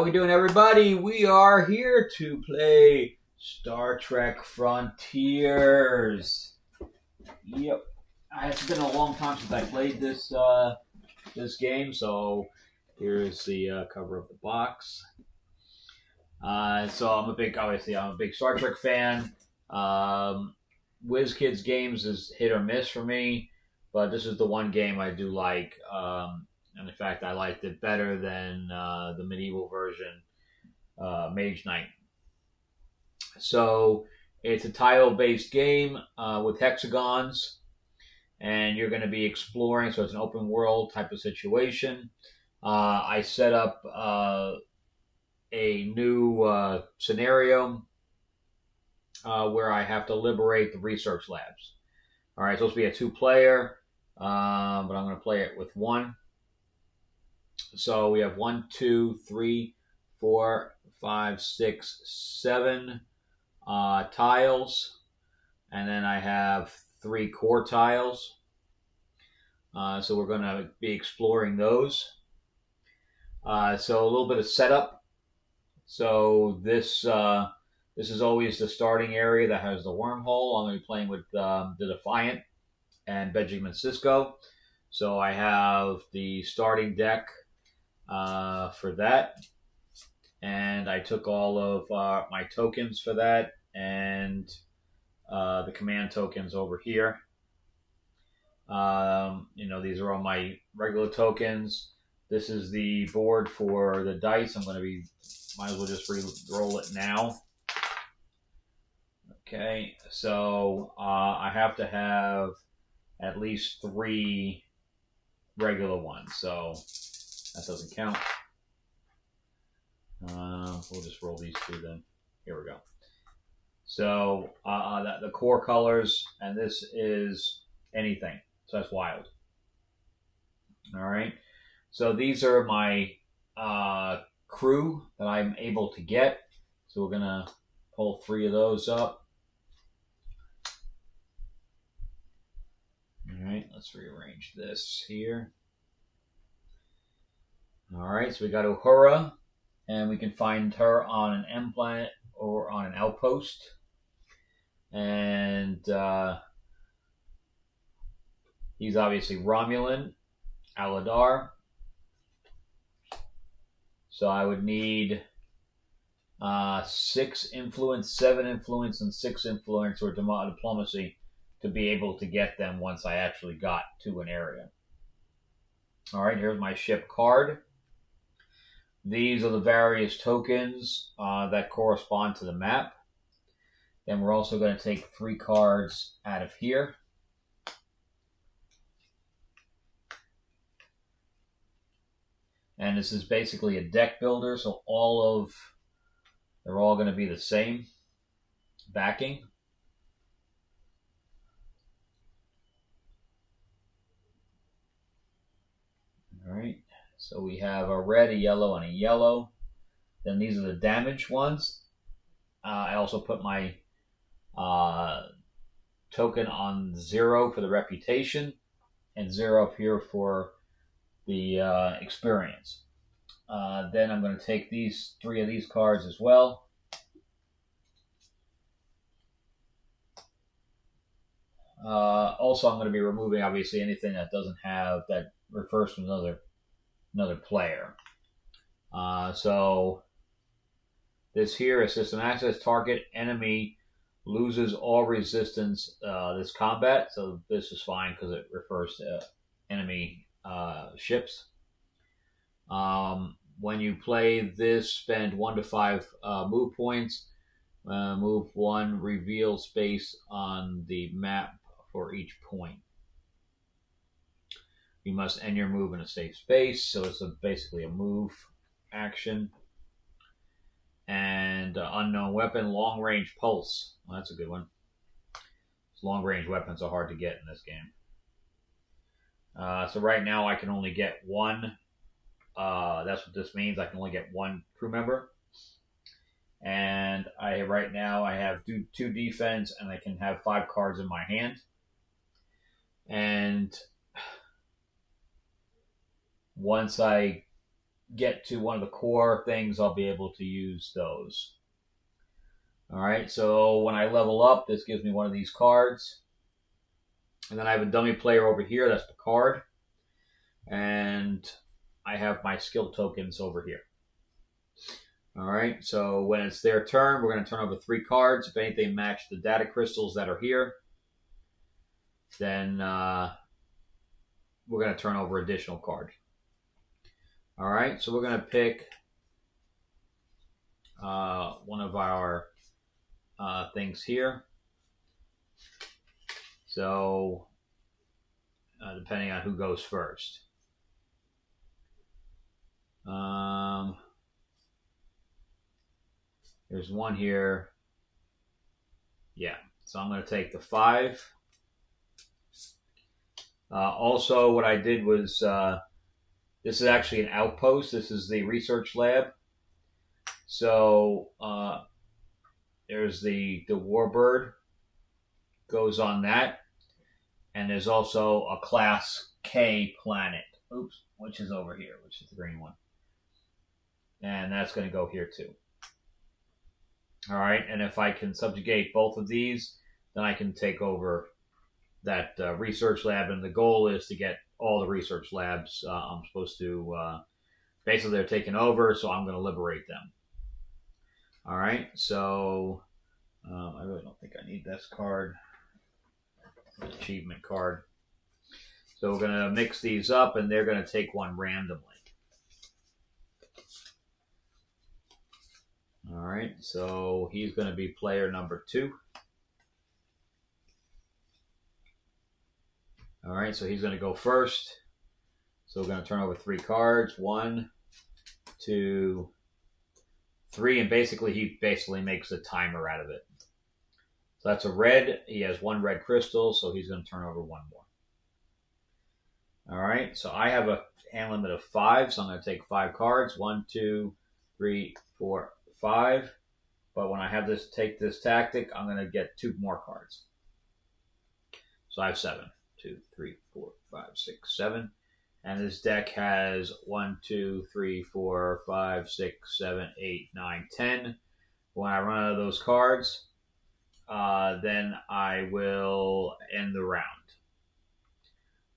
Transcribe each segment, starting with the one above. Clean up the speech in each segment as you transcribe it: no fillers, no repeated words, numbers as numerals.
we doing, everybody? We are here to play Star Trek Frontiers. Yep. It's been a long time since I played this game, so here's the cover of the box. So I'm a big Star Trek fan. Wizkids games is hit or miss for me, but this is the one game I do like. And in fact, I liked it better than the medieval version, Mage Knight. So it's a tile-based game with hexagons, and you're going to be exploring. So it's an open world type of situation. I set up a new scenario where I have to liberate the research labs. All right, it's supposed to be a two-player, but I'm going to play it with one. So we have 1, 2, 3, 4, 5, 6, 7 tiles, and then I have 3 core tiles. So we're going to be exploring those. So a little bit of setup. So this is always the starting area that has the wormhole. I'm going to be playing with the Defiant and Ben Sisko. So I have the starting deck for that, and I took all of my tokens for that, and the command tokens over here. These are all my regular tokens. This is the board for the dice. Might as well just re-roll it now. Okay, so I have to have at least 3 regular ones, so that doesn't count. We'll just roll these 2 then. Here we go. So the core colors, and this is anything. So that's wild. All right. So these are my crew that I'm able to get. So we're gonna pull 3 of those up. All right. Let's rearrange this here. All right, so we got Uhura, and we can find her on an M planet or on an outpost. And he's obviously Romulan, Aladar. So I would need 6 influence, 7 influence, and 6 influence or diplomacy to be able to get them once I actually got to an area. All right, here's my ship card. These are the various tokens that correspond to the map. Then we're also going to take 3 cards out of here. And this is basically a deck builder, so they're all going to be the same backing. All right. So we have a red, a yellow, and a yellow. Then these are the damaged ones. I also put my token on 0 for the reputation, and 0 up here for the experience. Then I'm going to take 3 of these cards as well. Also, I'm going to be removing, obviously, anything that refers to another player. So this here is system access. Target enemy loses all resistance this combat. So this is fine because it refers to enemy ships. When you play this, spend 1 to 5 move points. Move 1, reveal space on the map for each point. You must end your move in a safe space, so it's basically a move action. And unknown weapon, long range pulse. Well, that's a good one. Long range weapons are hard to get in this game. So right now I can only get 1. That's what this means. I can only get 1 crew member. And right now I have 2 defense, and I can have 5 cards in my hand. And once I get to one of the core things, I'll be able to use those. All right, so when I level up, this gives me one of these cards. And then I have a dummy player over here, that's the card. And I have my skill tokens over here. All right, so when it's their turn, we're going to turn over 3 cards. If anything match the data crystals that are here, then we're going to turn over additional cards. All right, so we're going to pick one of our things here. So depending on who goes first. There's one here. Yeah, so I'm going to take the 5. Also, what I did was, this is actually an outpost. This is the research lab. So there's the warbird goes on that. And there's also a class K planet. Oops, which is over here, which is the green one. And that's going to go here too. All right, and if I can subjugate both of these, then I can take over that research lab. And the goal is to get all the research labs. I'm supposed to, basically they're taken over, so I'm going to liberate them. All right, so I really don't think I need this card. An achievement card. So we're going to mix these up, and they're going to take one randomly. All right, so he's going to be player number 2. All right, so he's going to go first. So we're going to turn over 3 cards. 1, 2, 3, and he basically makes a timer out of it. So that's a red. He has 1 red crystal, so he's going to turn over 1 more. All right, so I have a hand limit of 5, so I'm going to take 5 cards. 1, 2, 3, 4, 5. But when I have this, take this tactic, I'm going to get 2 more cards. So I have 7. 2, 3, 4, 5, 6, 7. And this deck has 1, 2, 3, 4, 5, 6, 7, 8, 9, 10. When I run out of those cards, then I will end the round.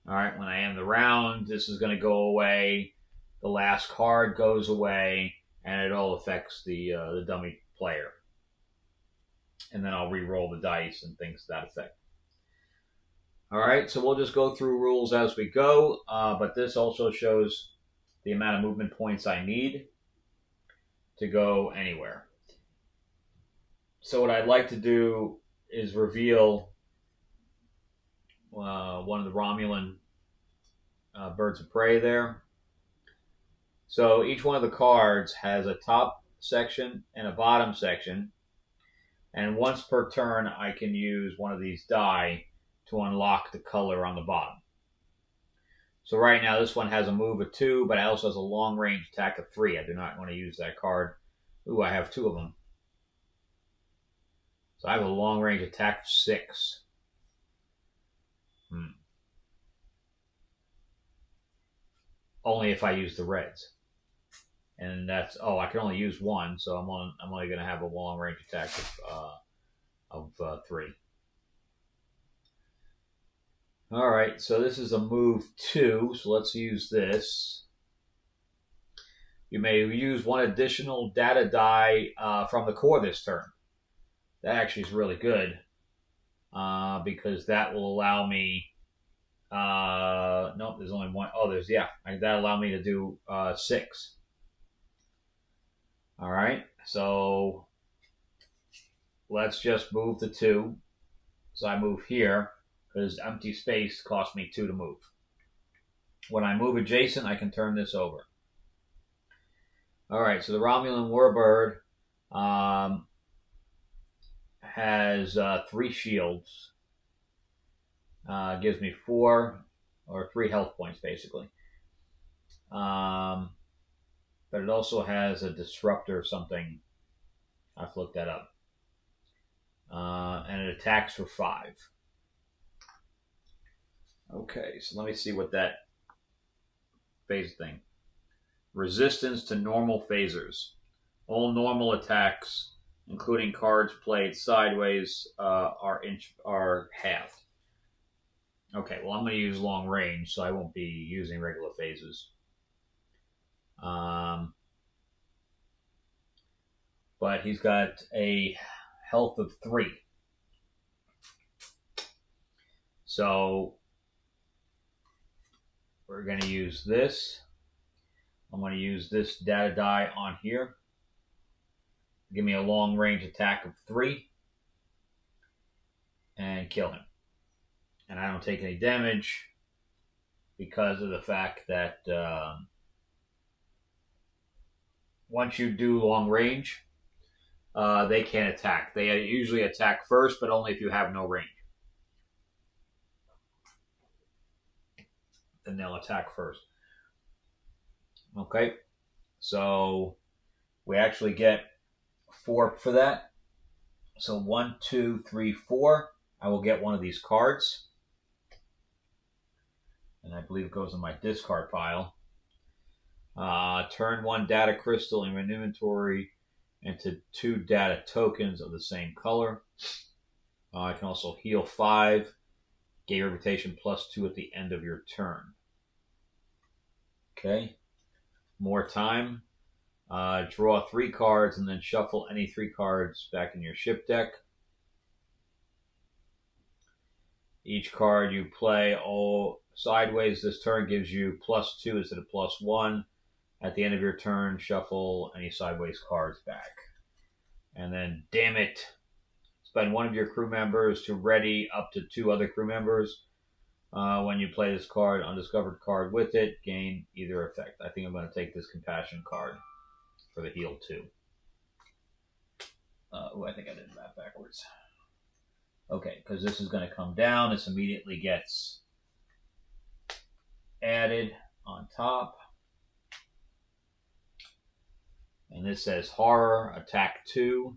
All right, when I end the round, this is going to go away. The last card goes away, and it all affects the dummy player. And then I'll re-roll the dice and things to that effect. All right, so we'll just go through rules as we go, but this also shows the amount of movement points I need to go anywhere. So what I'd like to do is reveal one of the Romulan birds of prey there. So each one of the cards has a top section and a bottom section, and once per turn I can use one of these die to unlock the color on the bottom. So right now this one has a move of 2, but it also has a long range attack of 3. I do not want to use that card. Ooh, I have 2 of them. So I have a long range attack of 6. Only if I use the reds. And that's, I can only use 1, so I'm only going to have a long range attack of 3. All right, so this is a move 2, so let's use this. You may use 1 additional data die from the core this turn. That actually is really good because that will allow me. Nope, there's only 1. Oh, that'll allow me to do 6. All right, so let's just move the 2. So I move here because empty space costs me 2 to move. When I move adjacent, I can turn this over. All right, so the Romulan warbird has 3 shields. Gives me 4 or 3 health points, basically. But it also has a disruptor or something. I have to look that up. And it attacks for 5. Okay, so let me see what that phase thing. Resistance to normal phasers. All normal attacks, including cards played sideways, are halved. Okay, well, I'm going to use long range, so I won't be using regular phases. But he's got a health of 3. So we're going to use this. I'm going to use this data die on here. Give me a long range attack of 3. And kill him. And I don't take any damage because of the fact that once you do long range, they can't attack. They usually attack first, but only if you have no range. Then they'll attack first. Okay, so we actually get 4 for that. So 1, 2, 3, 4. I will get one of these cards. And I believe it goes in my discard pile. Turn 1 data crystal in my inventory into 2 data tokens of the same color. I can also heal 5. Gain reputation +2 at the end of your turn. Okay. More time. Draw 3 cards and then shuffle any 3 cards back in your ship deck. Each card you play all sideways this turn gives you +2 instead of +1. At the end of your turn, shuffle any sideways cards back. And then, damn it, spend 1 of your crew members to ready up to 2 other crew members. When you play this card, undiscovered card with it, gain either effect. I think I'm going to take this compassion card for the heal 2. I think I did that backwards. Okay, because this is going to come down. This immediately gets added on top. And this says horror, attack 2.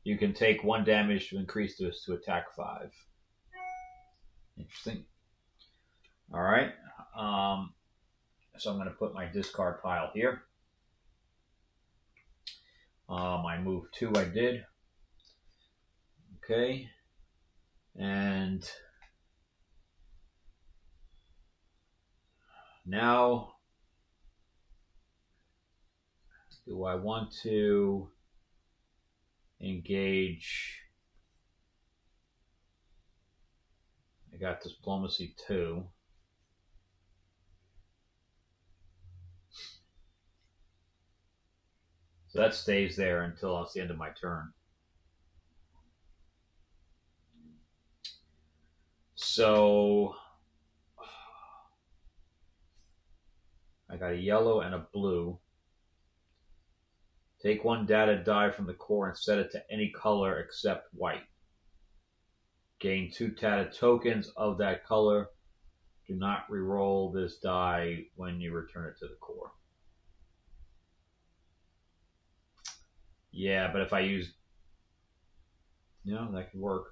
You can take 1 damage to increase this to attack 5. Interesting. All right. So I'm going to put my discard pile here. My move 2 I did. Okay. And now, do I want to engage? I got diplomacy 2. So that stays there until it's the end of my turn. So I got a yellow and a blue. Take 1 data die from the core and set it to any color except white. Gain 2 data tokens of that color. Do not reroll this die when you return it to the core. Yeah, but if I use... that could work.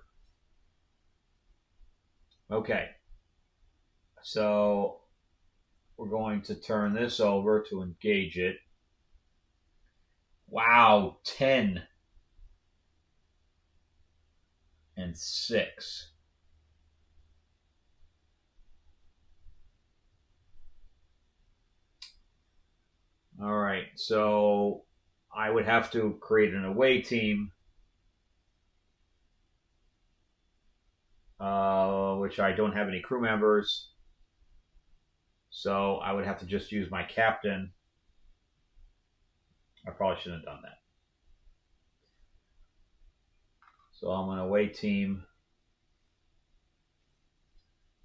Okay. So we're going to turn this over to engage it. Wow, 10 and 6. All right, so I would have to create an away team, which I don't have any crew members. So I would have to just use my captain. I probably shouldn't have done that. So I'm an away team.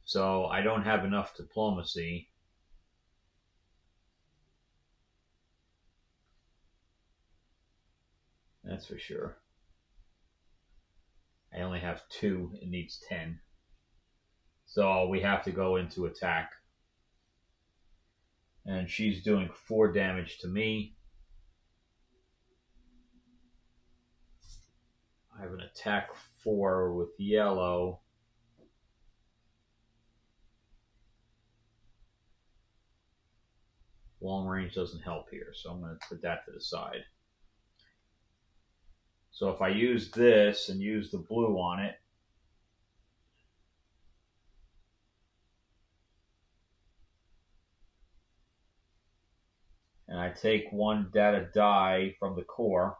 So I don't have enough diplomacy. That's for sure. I only have 2. It needs 10. So we have to go into attack. And she's doing 4 damage to me. I have an attack 4 with yellow. Long range doesn't help here, so I'm going to put that to the side. So if I use this and use the blue on it, and I take one data die from the core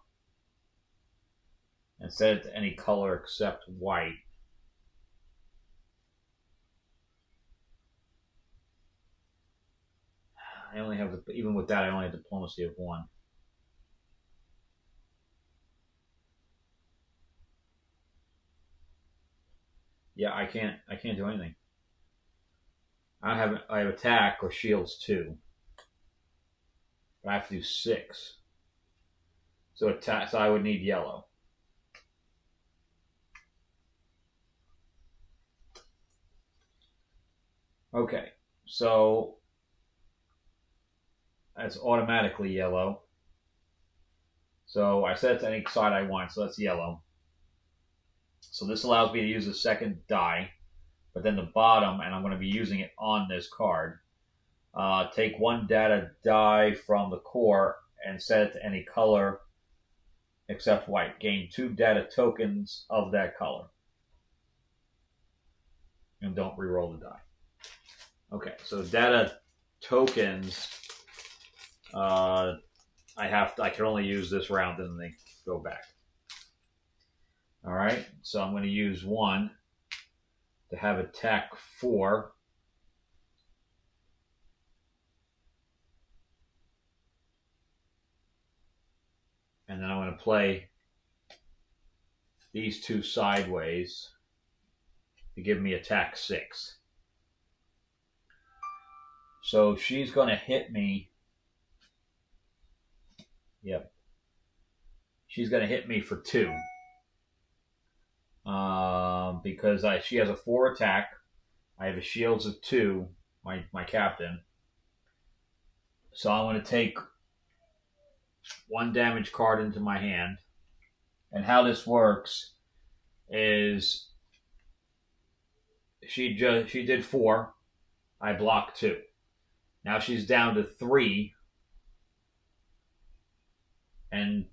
and set it to any color except white, I only have, even with that, I only have diplomacy of 1. Yeah, I can't do anything. I have attack or shields 2. But I have to do 6. So attack, so I would need yellow. Okay, so that's automatically yellow. So I set it to any side I want, so that's yellow. So this allows me to use a second die, but then the bottom, and I'm going to be using it on this card. Take one data die from the core and set it to any color except white. Gain 2 data tokens of that color. And don't reroll the die. Okay, so data tokens, I can only use this round and then they go back. All right, so I'm going to use 1 to have attack 4. And then I'm going to play these 2 sideways to give me attack 6. So she's going to hit me. Yep. She's going to hit me for 2. Because she has a 4 attack. I have a shields of 2, my captain. So I'm going to take 1 damage card into my hand. And how this works is she did 4. I blocked 2. Now she's down to 3. And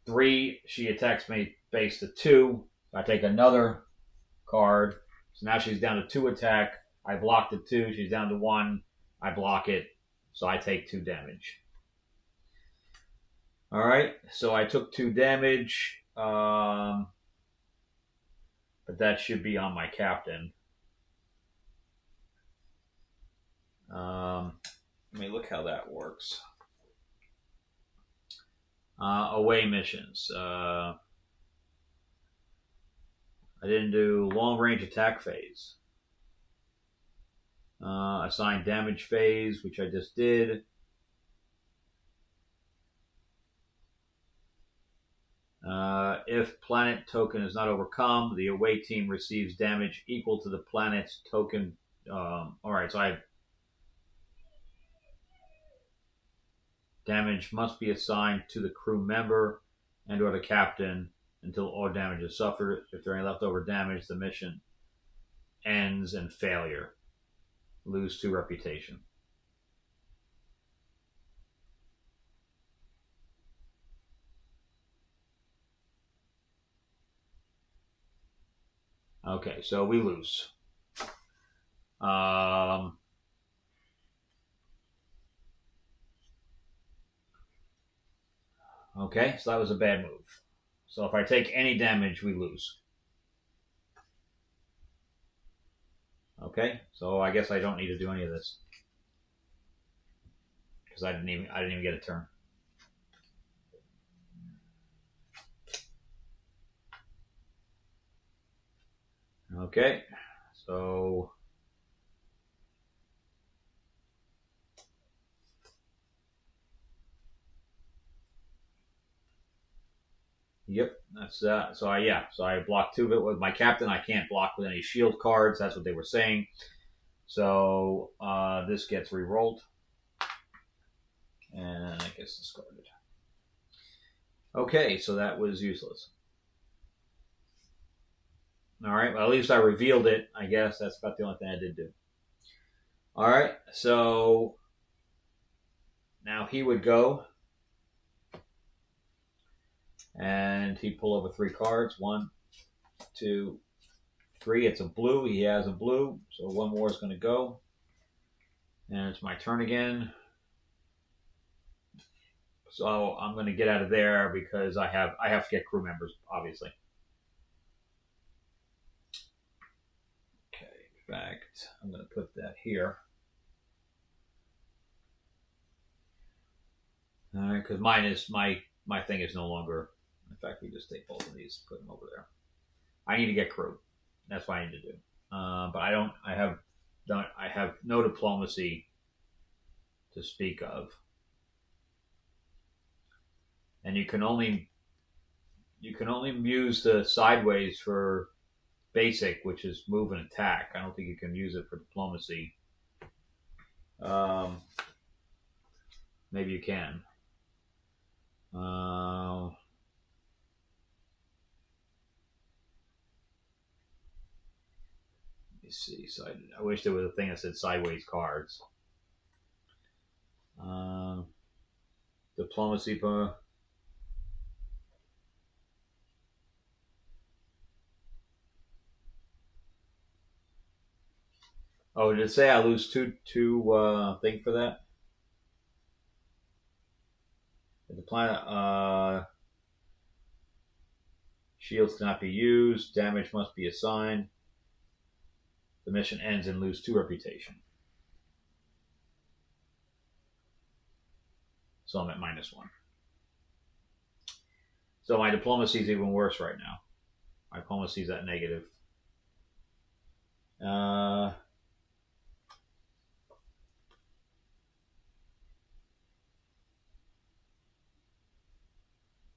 3, she attacks me base to 2. I take another card. So now she's down to 2 attack. I blocked the 2. She's down to 1. I block it. So I take 2 damage. Alright, so I took 2 damage. But that should be on my captain. Let me look how that works. Away missions. I didn't do long range attack phase. Assign damage phase, which I just did. If planet token is not overcome, the away team receives damage equal to the planet's token. Alright, so damage must be assigned to the crew member and or the captain until all damage is suffered. If there are any leftover damage, the mission ends in failure. Lose 2 reputation. Okay, so we lose. Okay, so that was a bad move. So if I take any damage, we lose. Okay, so I guess I don't need to do any of this because I didn't even get a turn. Okay, so yep, that's that. So I blocked 2 of it with my captain. I can't block with any shield cards. That's what they were saying. So this gets re-rolled, and I guess discarded. Okay, so that was useless. All right, well, at least I revealed it. I guess that's about the only thing I did do. All right, so Now he would go, and he'd pull over 3 cards. 1, 2, 3. It's a blue. He has a blue, so 1 more is going to go. And it's my turn again. So I'm going to get out of there because I have to get crew members, obviously. Okay, in fact, I'm going to put that here. All right, because my thing is no longer. In fact, we just take both of these, put them over there. I need to get crew. That's what I need to do. But I don't. I have no diplomacy to speak of. And you can only use the sideways for basic, which is move and attack. I don't think you can use it for diplomacy. Maybe you can. Let me see. I wish there was a thing that said sideways cards. Diplomacy. Oh, did it say I lose two thing for that? The planet shields cannot be used. Damage must be assigned. The mission ends and lose 2 reputation. So I'm at -1. So my diplomacy is even worse right now. My diplomacy is at negative.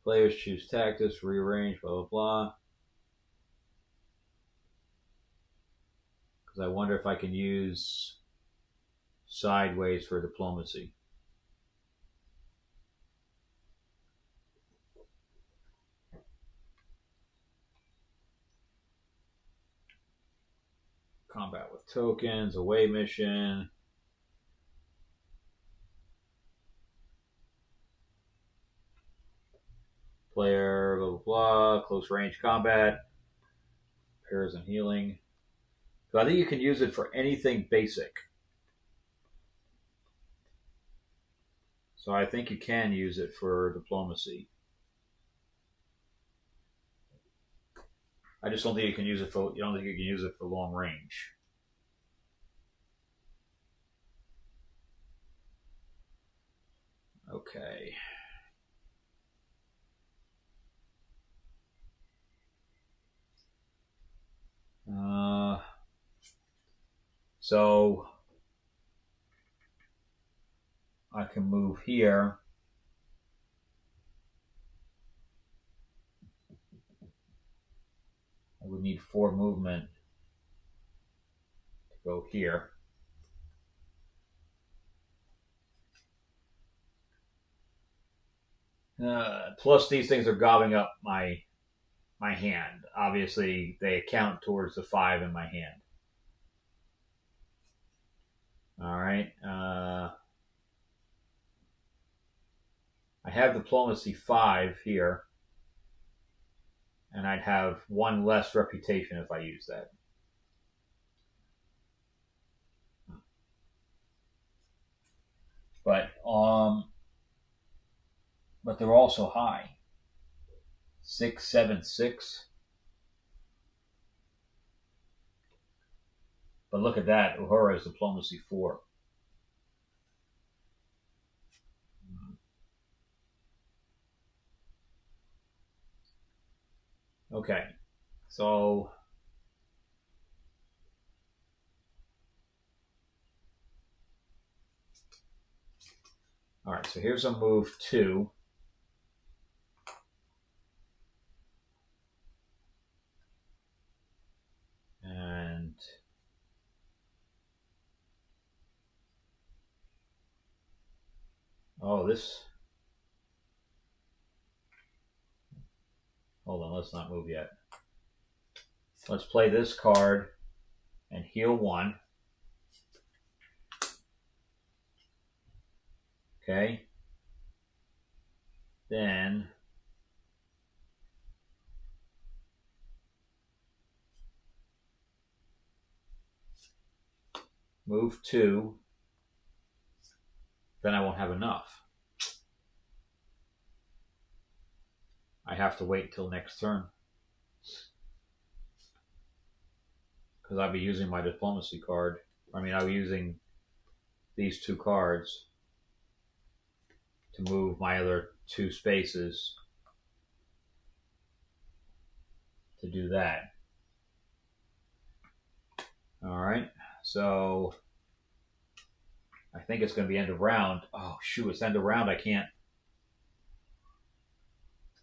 Players choose tactics, rearrange, blah, blah, blah. Because I wonder if I can use sideways for diplomacy. Combat with tokens, away mission. Player, blah, blah, blah. Close range combat. Repairs and healing. So I think you can use it for anything basic. So I think you can use it for diplomacy. I just don't think you can use it for. You don't think you can use it for long range. Okay. So I can move here. I would need 4 movement to go here. Plus these things are gobbling up my hand. Obviously, they count towards the 5 in my hand. All right. I have diplomacy 5 here, and I'd have 1 less reputation if I use that. But they're also high. 6, 7, 6. But look at that. Uhura's diplomacy 4. Okay. So all right, so here's a move 2. And oh, this. Hold on, let's not move yet. Let's play this card and heal 1. Okay. Then move 2. Then I won't have enough. I have to wait till next turn. Because I'll be using my diplomacy card. I mean, I'll be using these 2 cards to move my other 2 spaces to do that. All right, so I think it's going to be end of round. Oh, shoot, it's end of round. I can't.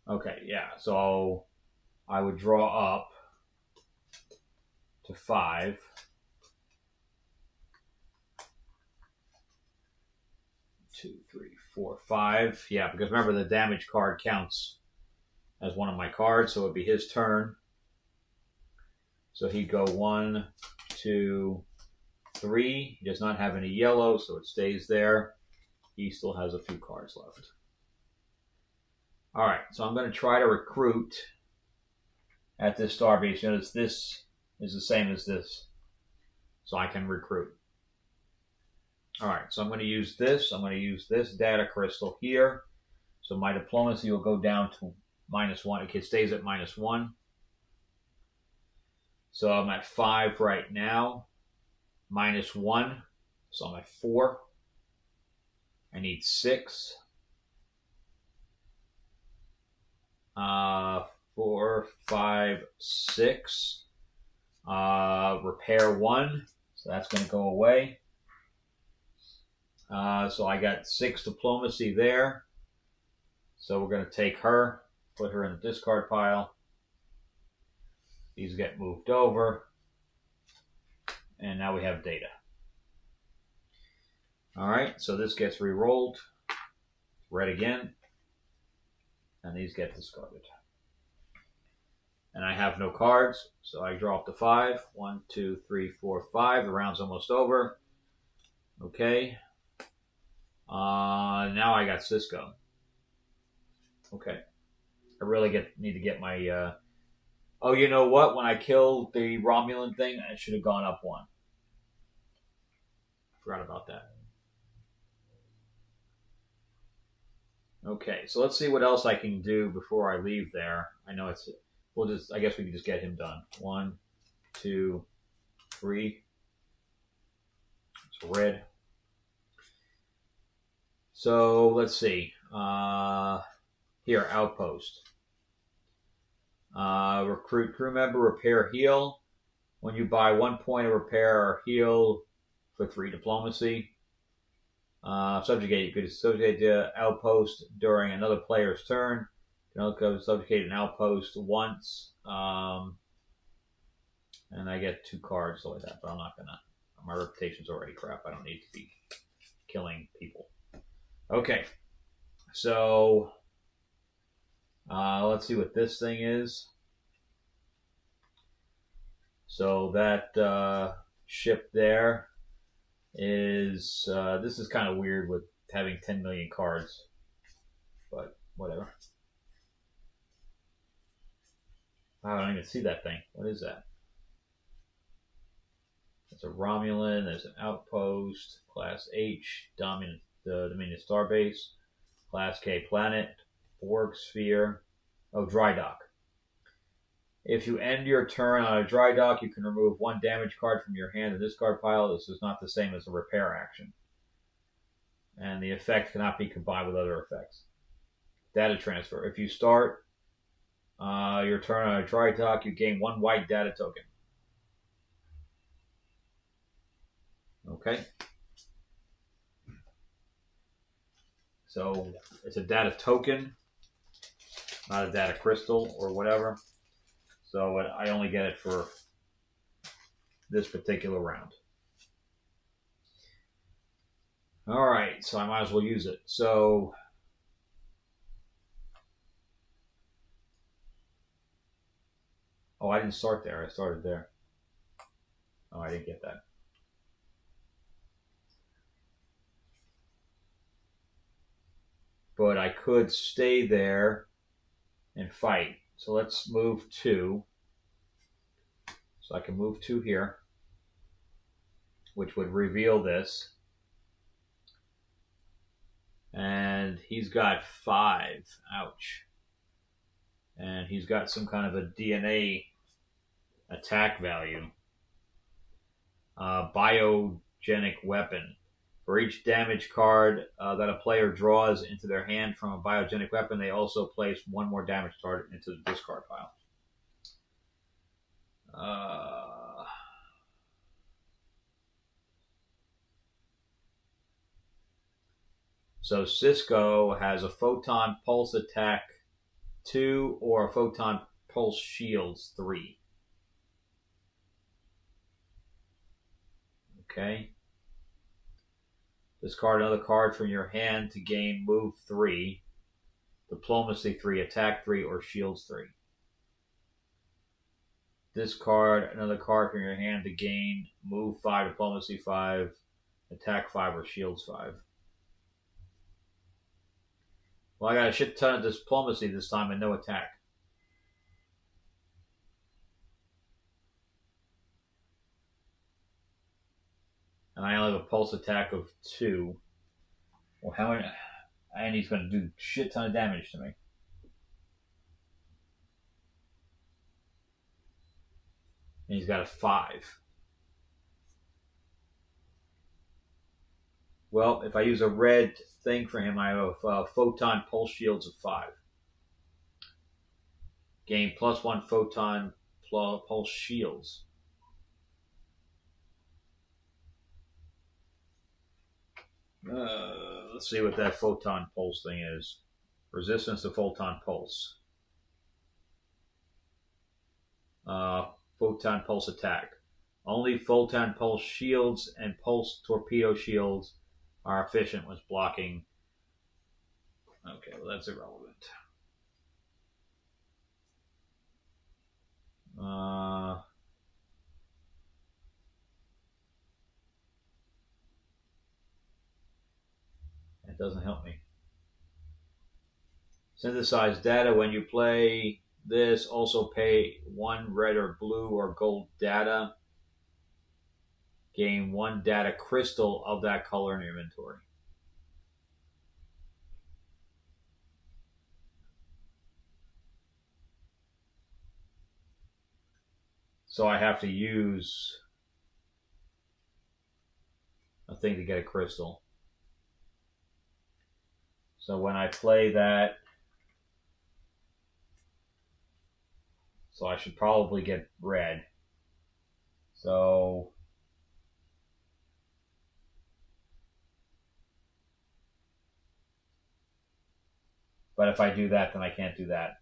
Okay, yeah, so I would draw up to 5. 2, 3, 4, 5. Yeah, because remember the damage card counts as one of my cards, so it would be his turn. So he'd go 1, 2, 3. He does not have any yellow, so it stays there. He still has a few cards left. All right, so I'm going to try to recruit at this starbase. Notice this is the same as this, so I can recruit. All right, so I'm going to use this. I'm going to use this data crystal here. So my diplomacy will go down to -1. It stays at -1. So I'm at 5 right now. -1. So I'm at 4. I need 6. 4, 5, 6. Repair 1. So that's going to go away. So I got 6 diplomacy there. So we're going to take her, put her in the discard pile. These get moved over. And now we have data. All right, so this gets re-rolled. Red again. And these get discarded. And I have no cards, so I draw up to 5. 1, 2, 3, 4, 5. The round's almost over. Okay. Now I got Sisko. Okay. I really need to get my... Oh, you know what? When I killed the Romulan thing, I should have gone up 1. Forgot about that. Okay, so let's see what else I can do before I leave there. I know it's... I guess we can just get him done. 1, 2, 3. It's red. So let's see. Here, outpost. Recruit crew member, repair, heal. When you buy 1 point of repair or heal for 3 diplomacy. Subjugate. You could subjugate the outpost during another player's turn. You can also subjugate an outpost once. And I get 2 cards like that, but I'm not gonna. My reputation's already crap. I don't need to be killing people. Okay, so let's see what this thing is. So that ship there is, this is kind of weird with having 10 million cards, but whatever. I don't even see that thing. What is that? It's a Romulan. There's an outpost. Class H, dominant, Dominion Starbase. Class K planet. Borg sphere. Oh, dry dock. If you end your turn on a dry dock, you can remove 1 damage card from your hand to discard pile. This is not the same as a repair action. And the effect cannot be combined with other effects. Data transfer. If you start your turn on a dry dock, you gain 1 white data token. Okay. So it's a data token, not a data crystal or whatever. So I only get it for this particular round. All right, so I might as well use it. So oh, I didn't start there. I started there. Oh, I didn't get that. but I could stay there and fight. So let's move 2. So I can move 2 here, which would reveal this. And he's got 5. Ouch. And he's got some kind of a DNA attack value. Biogenic weapon. For each damage card that a player draws into their hand from a biogenic weapon, they also place 1 more damage card into the discard pile. So Sisko has a photon pulse attack 2 or a photon pulse shields 3. Okay. Discard another card from your hand to gain move 3, diplomacy 3, attack 3, or shields 3. Discard another card from your hand to gain move 5, diplomacy 5, attack 5, or shields 5. Well, I got a shit ton of diplomacy this time and no attack. And I only have a pulse attack of 2. Well, how many? And he's going to do shit ton of damage to me. And he's got a 5. Well, if I use a red thing for him, I have a photon pulse shields of 5. Gain +1 photon pulse shields. Let's see what that photon pulse thing is. Resistance to photon pulse. Photon pulse attack. Only photon pulse shields and pulse torpedo shields are efficient with blocking. Okay, well that's irrelevant. It doesn't help me. Synthesize data. When you play this, also pay 1 red or blue or gold data. Gain 1 data crystal of that color in your inventory. So I have to use a thing to get a crystal. So when I play that, so I should probably get red. So but if I do that, then I can't do that.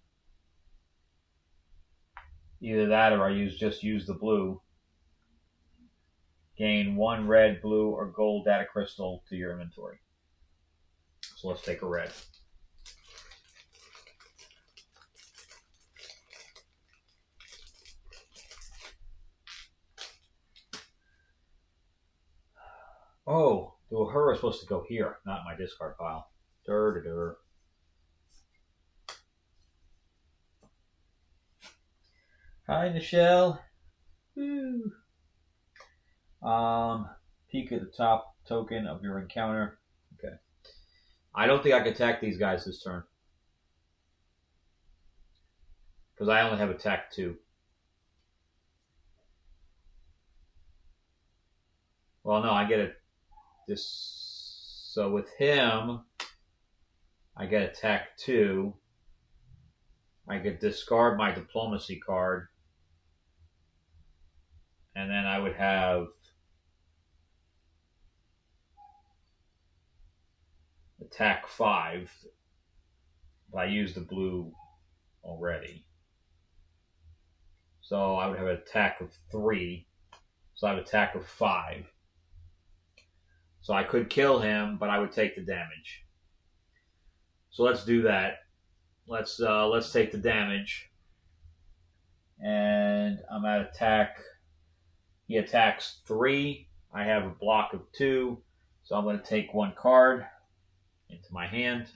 Either that or I just use the blue. Gain 1 red, blue, or gold data crystal to your inventory. So let's take a red. Oh, the her is supposed to go here, not my discard pile. Dur. Hi, Michelle. Woo. Peek at the top token of your encounter. Okay. I don't think I can attack these guys this turn. Because I only have attack 2. Well, no, I get it. So with him, I get attack 2. I could discard my diplomacy card. And then I would have attack 5. But I used the blue already. So I would have an attack of 3. So I have an attack of 5. So I could kill him, but I would take the damage. So let's do that. Let's take the damage. And I'm at attack. He attacks 3. I have a block of 2. So I'm going to take 1 card into my hand.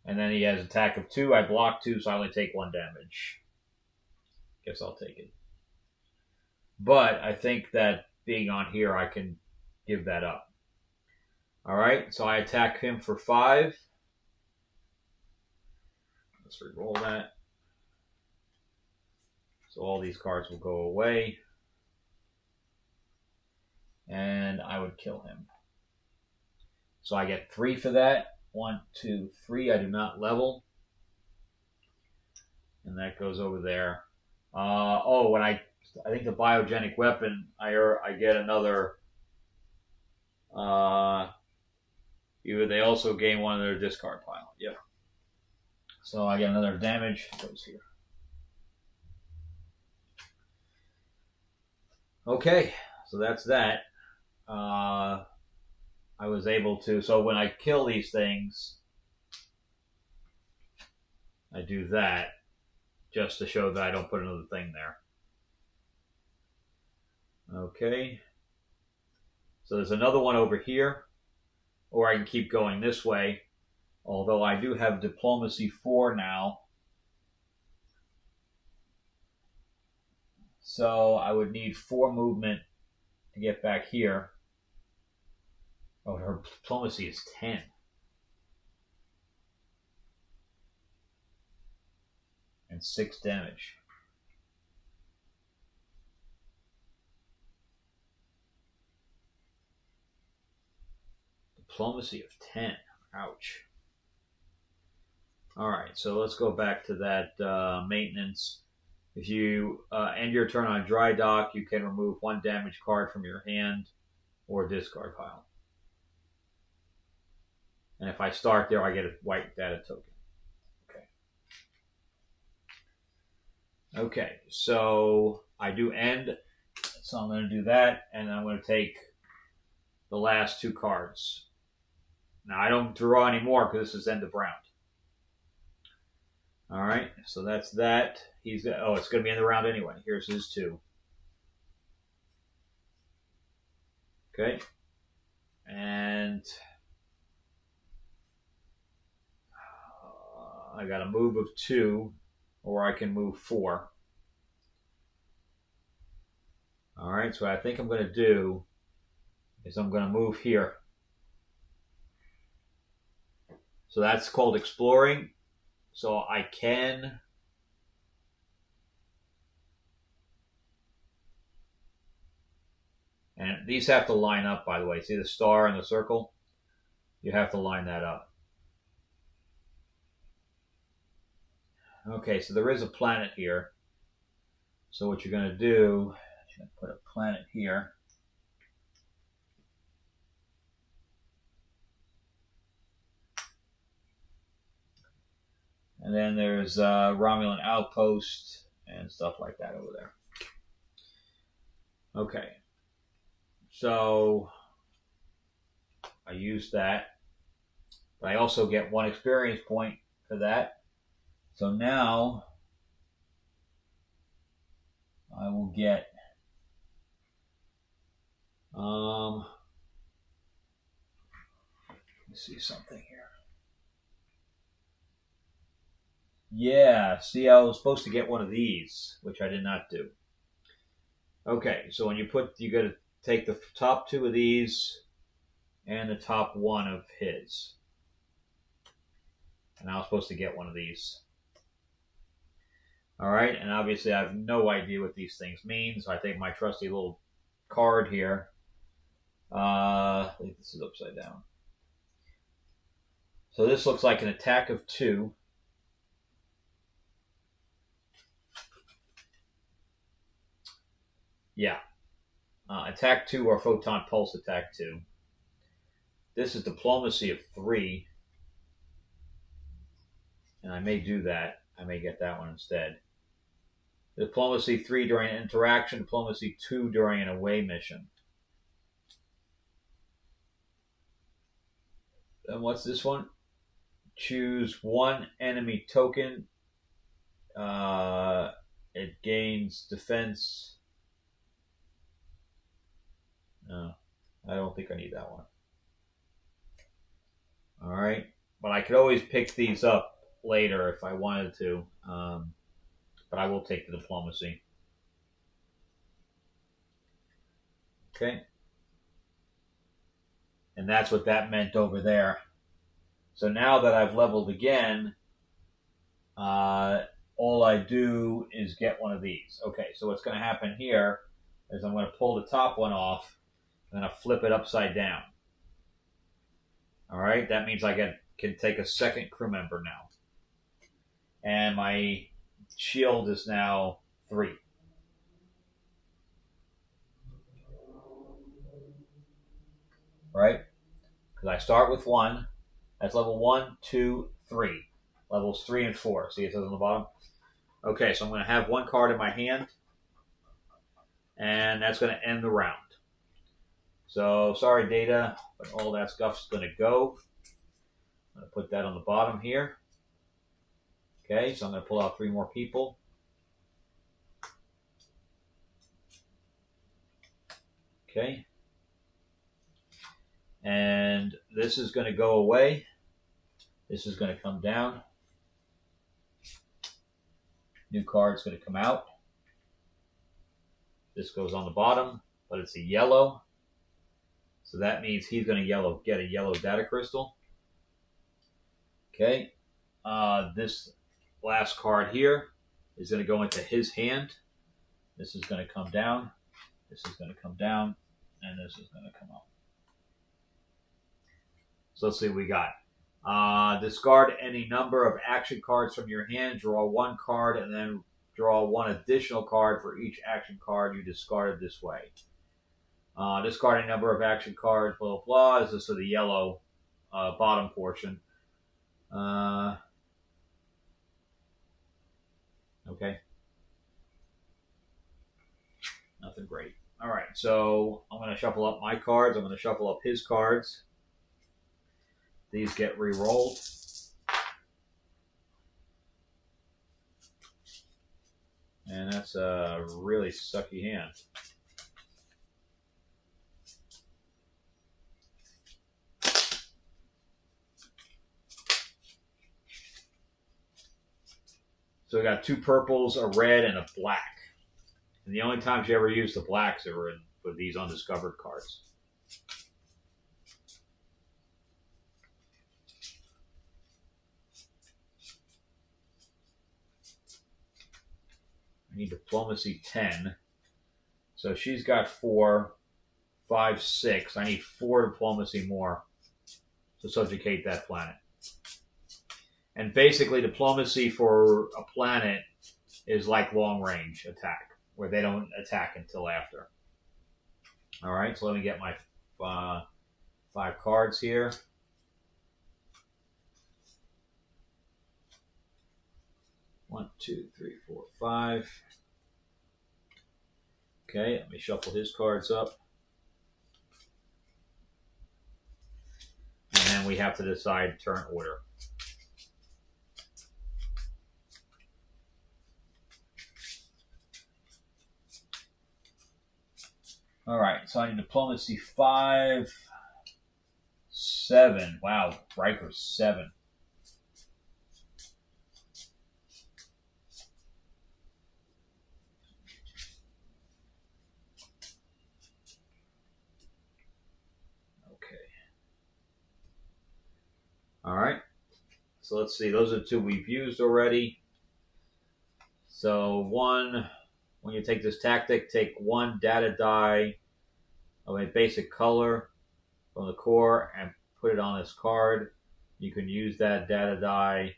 And then he has attack of 2. I block 2, so I only take 1 damage. Guess I'll take it. But I think that being on here, I can give that up. Alright, so I attack him for 5. Let's re-roll that. So all these cards will go away. And I would kill him. So I get 3 for that. 1, 2, 3. I do not level. And that goes over there. When I think the biogenic weapon, I get another. They also gain 1 of their discard pile. Yep. So I get another damage. Goes here. Okay, so that's that. I was able to. So when I kill these things, I do that just to show that I don't put another thing there. Okay. So there's another one over here, or I can keep going this way. Although I do have Diplomacy 4 now. So I would need 4 movement to get back here. Oh, her Diplomacy is 10. And 6 damage. Diplomacy of 10. Ouch. Alright, so let's go back to that maintenance. If you end your turn on dry dock, you can remove 1 damage card from your hand or discard pile. And if I start there, I get a white data token. Okay, so I do end. So I'm going to do that, and I'm going to take the last 2 cards. Now, I don't draw anymore because this is end of round. All right, so that's that. It's going to be end of round anyway. Here's his 2. Okay, and I got a move of 2, or I can move 4. All right, so what I think I'm going to do is I'm going to move here. So that's called exploring. So I can and these have to line up, by the way. See the star and the circle? You have to line that up. Okay, so there is a planet here. So what you're going to do, you're going to put a planet here. And then there's Romulan outpost and stuff like that over there. Okay. So I use that. But I also get 1 experience point for that. So now I will get let's see something here. Yeah, see, I was supposed to get 1 of these, which I did not do. Okay, so when you got to take the top 2 of these and the top 1 of his. And I was supposed to get 1 of these. All right, and obviously I have no idea what these things mean, so I take my trusty little card here. I think this is upside down. So this looks like an attack of 2. Yeah. Attack 2 or photon pulse attack 2. This is diplomacy of 3. And I may do that. I may get that one instead. Diplomacy 3 during an interaction. Diplomacy 2 during an away mission. And what's this one? Choose 1 enemy token. It gains defense. No, I don't think I need that one. All right. But I could always pick these up later if I wanted to. But I will take the diplomacy. Okay. And that's what that meant over there. So now that I've leveled again, all I do is get one of these. Okay, so what's going to happen here is I'm going to pull the top one off. I'm going to flip it upside down. All right, that means I can take a second crew member now. And my shield is now 3. Right? Because I start with 1. That's level 1, 2, 3. Levels 3 and 4. See it says on the bottom? Okay, so I'm going to have 1 card in my hand. And that's going to end the round. So, sorry Data, but all that stuff's going to go. I'm going to put that on the bottom here. Okay, so I'm going to pull out 3 more people. Okay. And this is going to go away. This is going to come down. New card's going to come out. This goes on the bottom, but it's a yellow. So that means he's going to get a yellow data crystal. Okay. This last card here is going to go into his hand. This is going to come down. This is going to come down. And this is going to come up. So let's see what we got. Discard any number of action cards from your hand. Draw 1 card and then draw 1 additional card for each action card you discarded this way. Discard a number of action cards, blah, blah, blah. This is for the yellow bottom portion. Okay. Nothing great. All right, so I'm going to shuffle up my cards. I'm going to shuffle up his cards. These get re-rolled. And that's a really sucky hand. So we got 2 purples, a red, and a black. And the only times you ever use the blacks are with these undiscovered cards. I need diplomacy 10. So she's got 4, 5, 6. I need 4 diplomacy more to subjugate that planet. And basically diplomacy for a planet is like long range attack, where they don't attack until after. All right, so let me get my 5 cards here. One, two, three, four, 5. Okay, let me shuffle his cards up. And then we have to decide turn order. All right, so I need diplomacy 5, 7. Wow, Riker's 7. Okay. All right. So let's see. Those are the 2 we've used already. So 1. When you take this tactic, take 1 data die of a basic color from the core and put it on this card. You can use that data die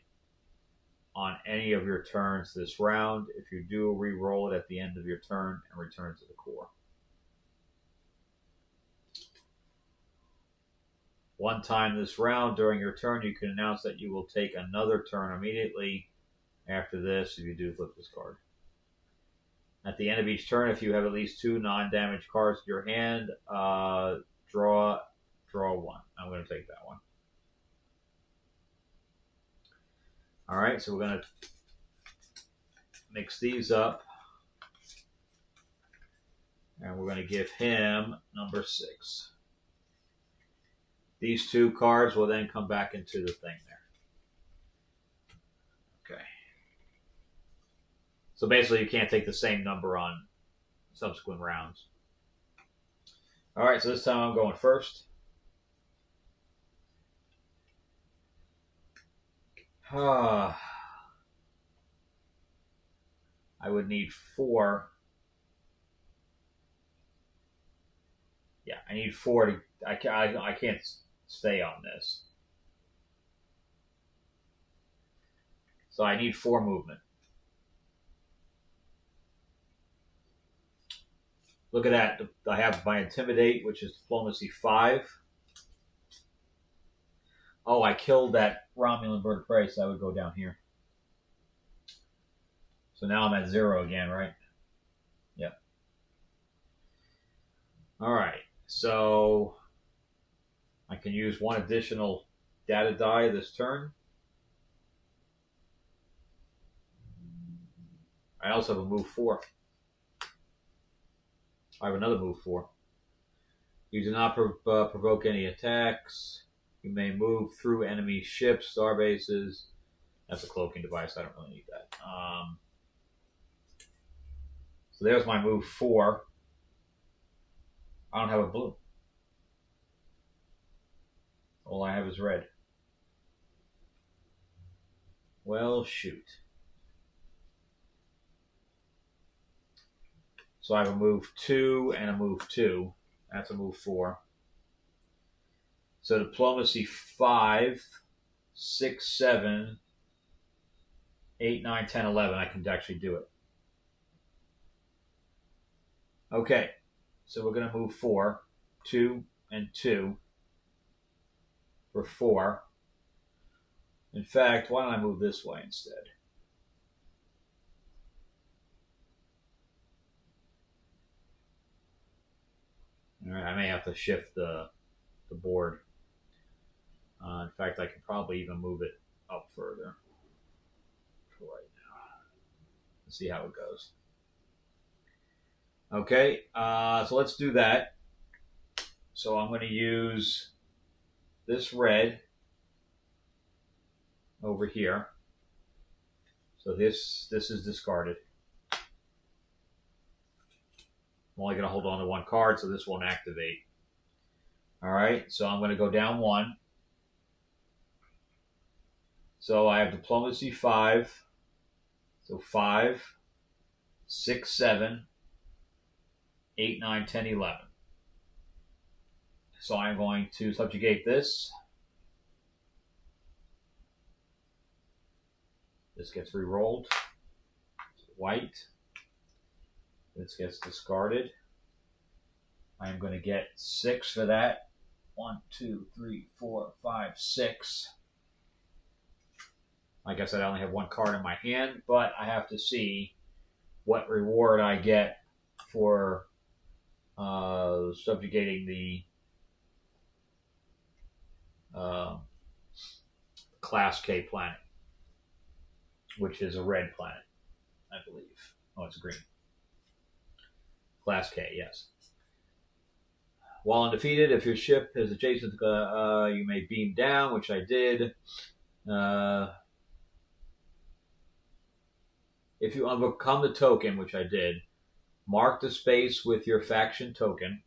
on any of your turns this round. If you do, re-roll it at the end of your turn and return to the core. 1 time this round during your turn, you can announce that you will take another turn immediately after this if you do flip this card. At the end of each turn, if you have at least 2 non-damaged cards in your hand, draw 1. I'm going to take that one. All right, so we're going to mix these up. And we're going to give him number 6. These 2 cards will then come back into the thing there. Okay. So basically, you can't take the same number on subsequent rounds. All right, so this time I'm going first. I would need 4. Yeah, I need 4 to. I can't stay on this. So I need 4 movement. Look at that. I have my Intimidate, which is Diplomacy 5. Oh, I killed that Romulan bird of prey, so I would go down here. So now I'm at 0 again, right? Yep. All right. So I can use 1 additional data die this turn. I also have a move 4. I have another move 4. You do not provoke any attacks. You may move through enemy ships, star bases. That's a cloaking device. I don't really need that. So there's my move 4. I don't have a blue. All I have is red. Well, shoot. So I have a move 2 and a move 2. That's a move 4. So Diplomacy 5, 6, 7, 8, 9, 10, 11. I can actually do it. Okay. So we're going to move 4. 2 and 2 for 4. In fact, why don't I move this way instead? All right, I may have to shift the board. In fact, I could probably even move it up further for right now. Let's see how it goes. Okay, so let's do that. So I'm going to use this red over here. So this is discarded. I'm only going to hold on to 1 card, so this won't activate. All right, so I'm going to go down 1. So I have Diplomacy 5. So 5, 6, 7, 8, 9, 10, 11. So I'm going to subjugate this. This gets re-rolled. White. This gets discarded. I am going to get 6 for that. 1, 2, 3, 4, 5, 6. Like I said, I only have 1 card in my hand, but I have to see what reward I get for subjugating the Class K planet, which is a red planet, I believe. Oh, it's green. Class K, yes. While undefeated, if your ship is adjacent, you may beam down, which I did. If you overcome the token, which I did, mark the space with your faction token.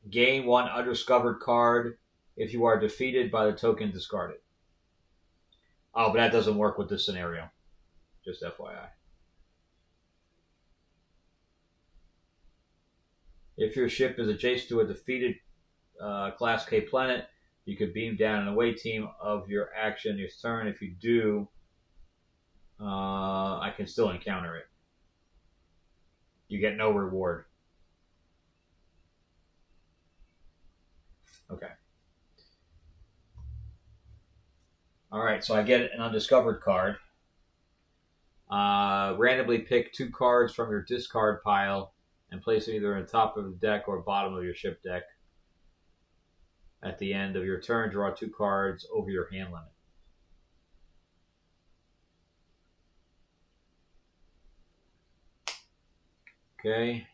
Gain 1 undiscovered card if you are defeated by the token discarded. Oh, but that doesn't work with this scenario. Just FYI. If your ship is adjacent to a defeated Class K planet, you could beam down an away team of your action this turn. If you do, I can still encounter it. You get no reward. Okay. Alright, so I get an undiscovered card. Randomly pick 2 cards from your discard pile and place them either on top of the deck or bottom of your ship deck. At the end of your turn, draw 2 cards over your hand limit. Okay.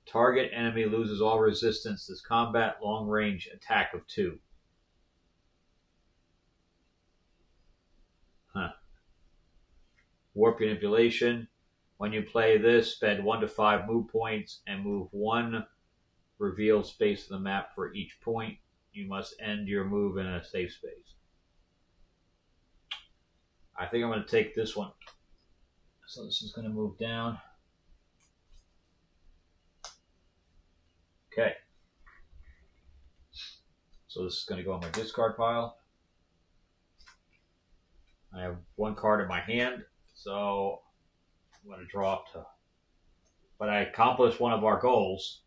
Target enemy loses all resistance. This combat long range attack of 2. Huh. Warp manipulation. When you play this, spend 1 to 5 move points and move 1 revealed space of the map for each point. You must end your move in a safe space. I think I'm going to take this one. So this is going to move down. Okay. So this is going to go on my discard pile. I have 1 card in my hand, so I'm going to draw up to... But I accomplished one of our goals.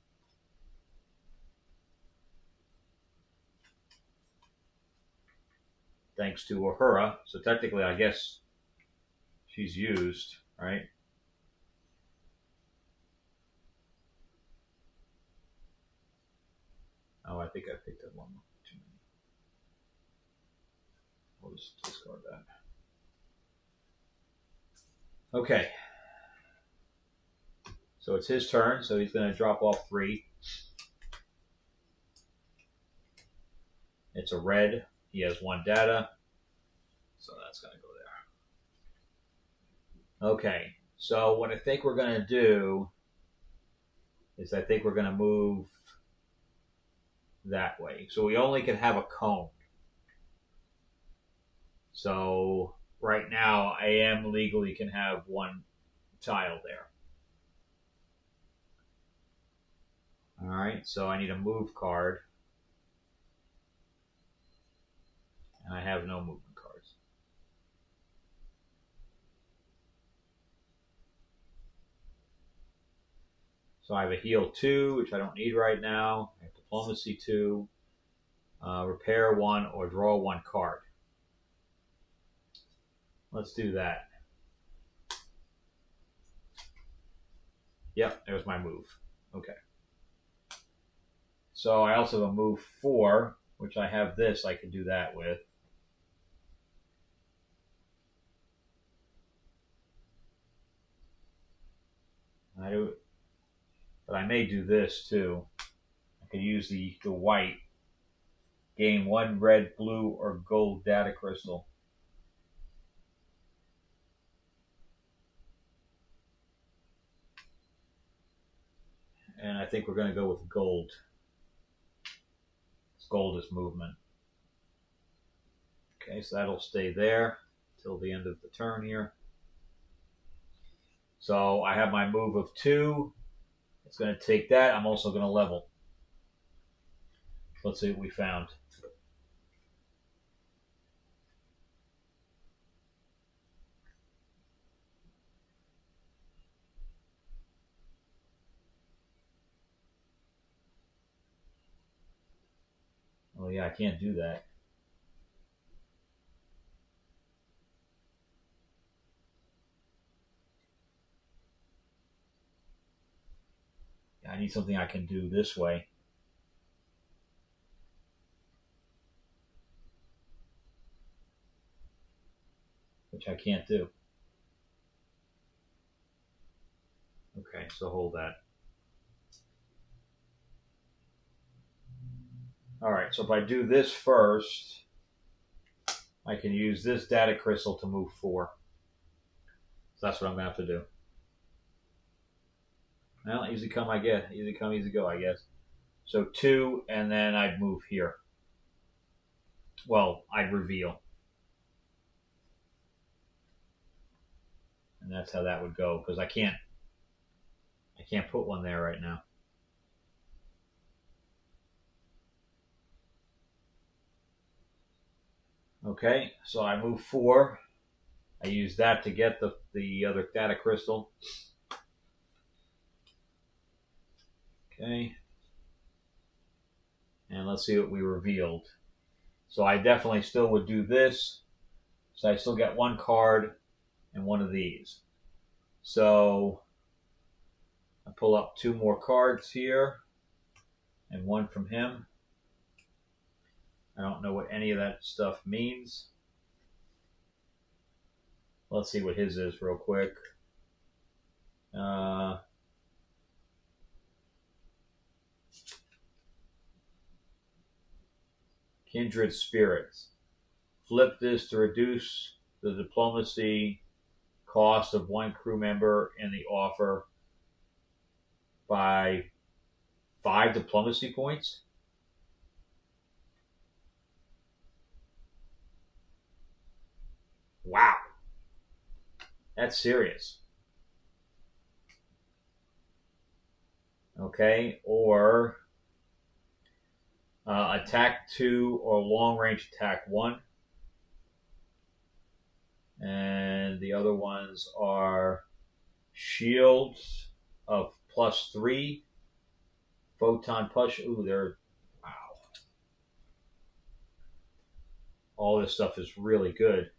Thanks to Uhura. So technically, I guess she's used, right? Oh, I think I picked up one too many. We'll just discard that. Okay. So it's his turn, so he's going to drop off 3. It's a red. He has 1 data. So that's going to go there. Okay. So what I think we're going to do is I think we're going to move that way. So we only can have a cone. So right now I am legally can have 1 tile there. All right, so I need a move card. And I have no movement cards. So I have a heal 2, which I don't need right now. I have diplomacy 2, repair 1, or draw 1 card. Let's do that. Yep, there's my move. Okay. So I also have a move 4, which I have this I can do that with. But I may do this too. I could use the white. Gain 1 red, blue, or gold data crystal. And I think we're going to go with gold. Gold is movement. Okay, so that'll stay there till the end of the turn here. So I have my move of 2. It's going to take that. I'm also going to level. Let's see what we found. Oh yeah, I can't do that. I need something I can do this way. Which I can't do. Okay, so hold that. Alright, so if I do this first, I can use this data crystal to move 4. So that's what I'm going to have to do. Well, easy come, I guess. Easy come, easy go, I guess. So 2, and then I'd move here. Well, I'd reveal. And that's how that would go, because I can't put one there right now. Okay, so I move 4. I use that to get the other data crystal. Okay. And let's see what we revealed. So I definitely still would do this. So I still get 1 card and 1 of these. So I pull up 2 more cards here and 1 from him. I don't know what any of that stuff means. Let's see what his is real quick. Kindred spirits. Flip this to reduce the diplomacy cost of one crew member in the offer by 5 diplomacy points. Wow. That's serious. Okay, or attack 2 or long range attack 1. And the other ones are shields of +3, photon push. Ooh, they're wow. All this stuff is really good.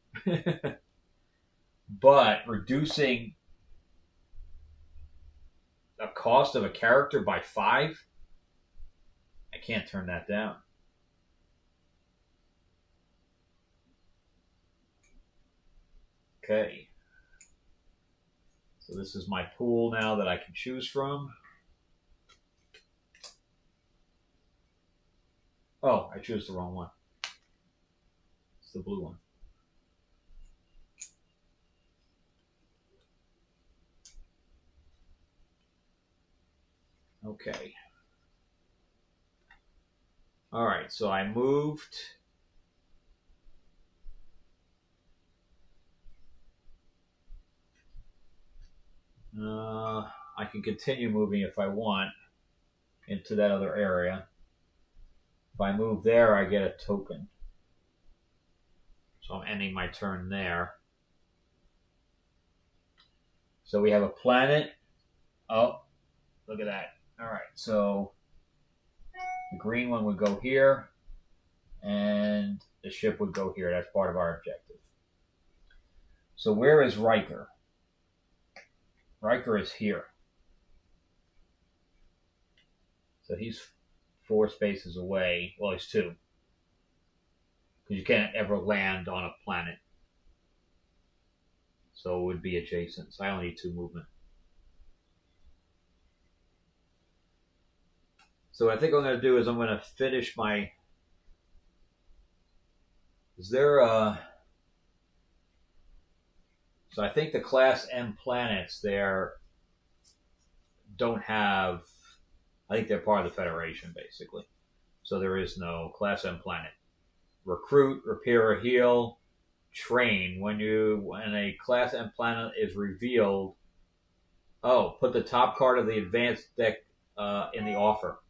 But reducing the cost of a character by 5, I can't turn that down. Okay. So this is my pool now that I can choose from. Oh, I chose the wrong one. It's the blue one. Okay. All right, so I moved. I can continue moving if I want into that other area. If I move there, I get a token. So I'm ending my turn there. So we have a planet. Oh, look at that. All right, so the green one would go here, and the ship would go here. That's part of our objective. So where is Riker? Riker is here. So he's 4 spaces away. Well, he's 2. Because you can't ever land on a planet. So it would be adjacent. So I only need 2 movement. So what I think I'm going to do is I'm going to finish my... Is there a... So I think the Class M planets there don't have... I think they're part of the Federation, basically. So there is no Class M planet. Recruit, repair or heal, train. When a Class M planet is revealed, put the top card of the advanced deck in the offer.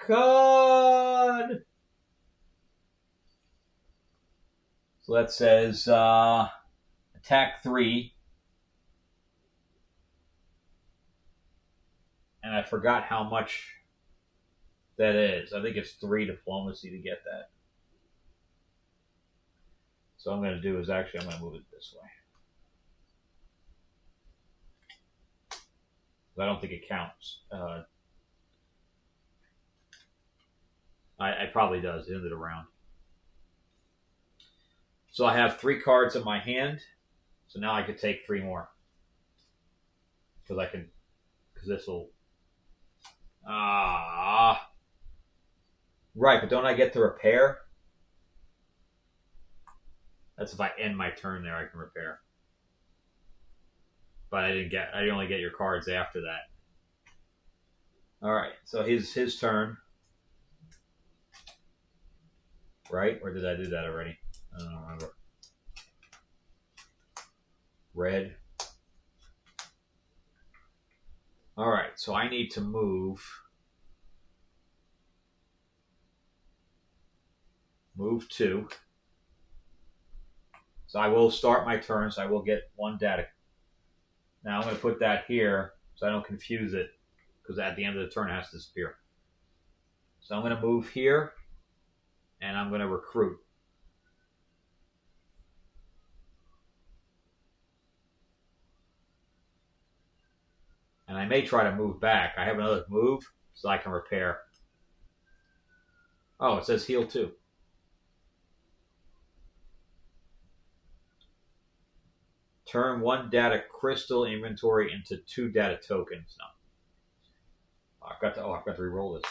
God! So that says attack 3. And I forgot how much that is. I think it's 3 diplomacy to get that. So what I'm going to do is actually I'm going to move it this way. I don't think it counts. It probably does. End it around. So I have 3 cards in my hand. So now I could take 3 more. Because this will... Right, but don't I get to repair? That's if I end my turn there, I can repair. But I only get your cards after that. Alright, so his turn. Right? Or did I do that already? I don't remember. Red. Alright, so I need to move 2. So I will start my turn, so I will get 1 data. Now I'm going to put that here so I don't confuse it, because at the end of the turn it has to disappear. So I'm going to move here, and I'm going to recruit. And I may try to move back. I have another move, so I can repair. Oh, it says heal 2. Turn 1 data crystal inventory into 2 data tokens. No. I've got to re-roll this.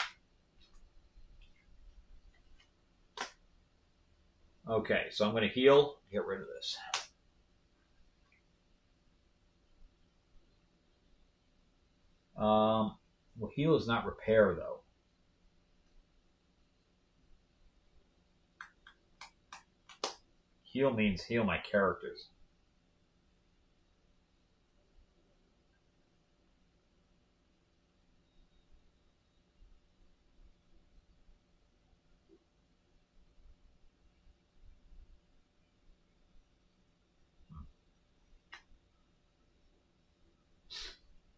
Okay, so I'm going to heal. Get rid of this. Well, heal is not repair, though. Heal means heal my characters.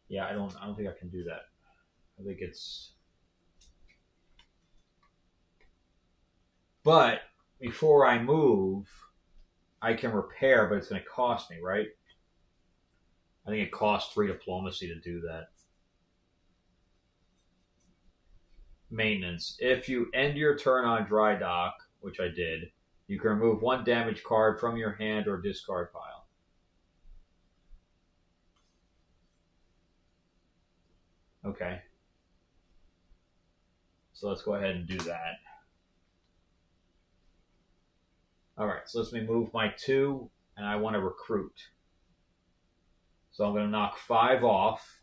Yeah, I don't think I can do that. I think it's... But before I move, I can repair, but it's going to cost me, right? I think it costs 3 diplomacy to do that. Maintenance. If you end your turn on dry dock, which I did, you can remove 1 damage card from your hand or discard pile. Okay. So let's go ahead and do that. Alright, so let me move my 2, and I want to recruit. So I'm going to knock 5 off.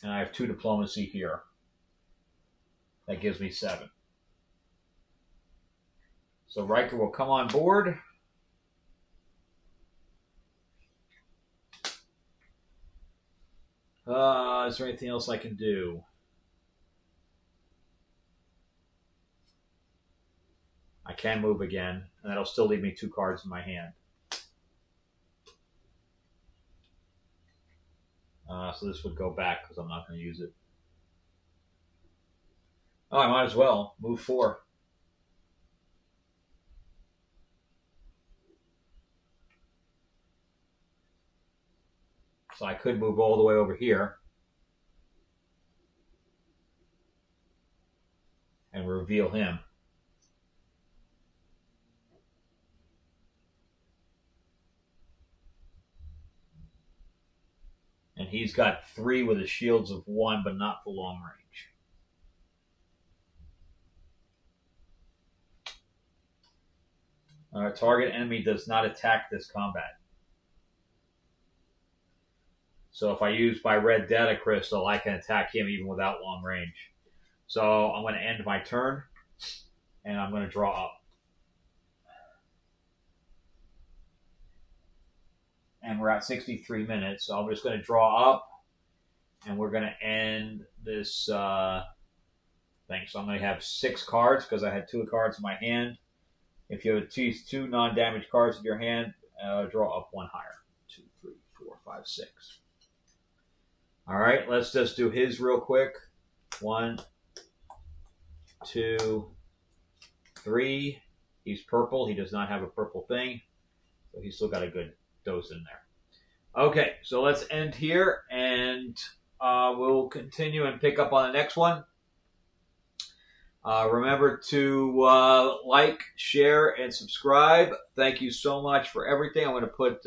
And I have 2 diplomacy here. That gives me 7. So Riker will come on board. Is there anything else I can do? I can move again, and that'll still leave me 2 cards in my hand. So this would go back because I'm not going to use it. Oh, I might as well. Move 4. So I could move all the way over here and reveal him. And he's got 3 with his shields of 1, but not for long range. Target enemy does not attack this combat. So if I use my red data crystal, I can attack him even without long range. So I'm going to end my turn, and I'm going to draw up. And we're at 63 minutes, so I'm just going to draw up, and we're going to end this thing. So I'm going to have 6 cards, because I had 2 cards in my hand. If you have 2 non-damage cards in your hand, draw up 1 higher. 2, 3, 4, 5, 6. All right, let's just do his real quick. 1, 2, 3. He's purple. He does not have a purple thing, so he's still got a good dose in there. Okay, so let's end here, and we'll continue and pick up on the next one. Remember to like, share, and subscribe. Thank you so much for everything. I'm going to put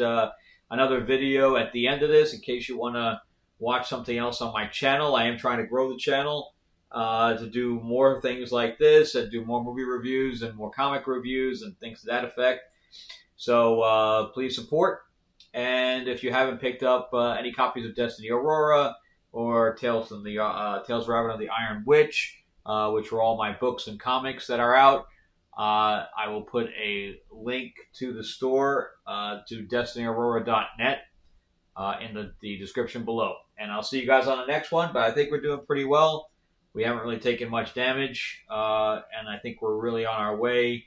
another video at the end of this in case you want to watch something else on my channel. I am trying to grow the channel to do more things like this and do more movie reviews and more comic reviews and things to that effect. So please support. And if you haven't picked up any copies of Destiny Aurora or Tales from Raven of the Iron Witch, which are all my books and comics that are out, I will put a link to the store to destinyaurora.net in the description below. And I'll see you guys on the next one, but I think we're doing pretty well. We haven't really taken much damage, and I think we're really on our way.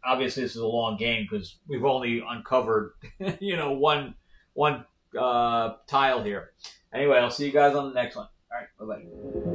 Obviously this is a long game because we've only uncovered, one tile here. Anyway, I'll see you guys on the next one. All right, bye-bye.